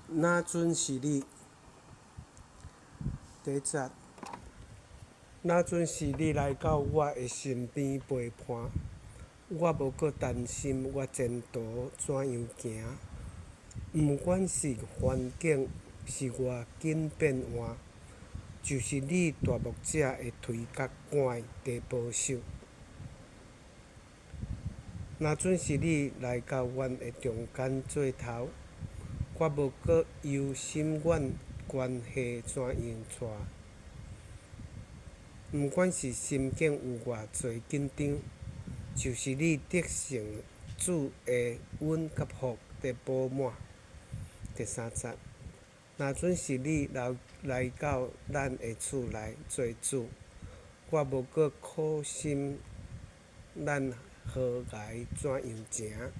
若准是你，第一节，若准是你来到我的身边陪伴，我无搁担心我前途怎样行。毋管是环境是偌紧变换，就是你大牧者会推甲赶的保守。若准是你来到阮的中间做头，我无搁忧心阮关系怎样带。毋管是心境有偌济紧张，就是你得胜主的稳甲福的饱满。第三节，若准是你来到咱的厝内做主，我无搁苦心咱和谐怎样行。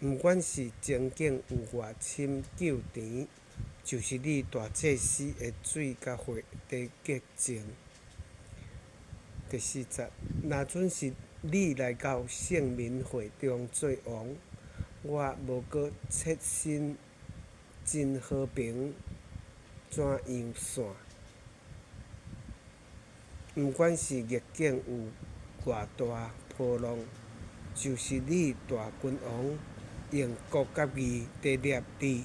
毋管是情景有偌深究甜，就是你大祭司的水甲火的洁净。第四节，若准是你来到圣民会中做王，我无搁切身真和平怎样线。毋管是逆境有偌大波浪，就是你大君王用国甲义地立你。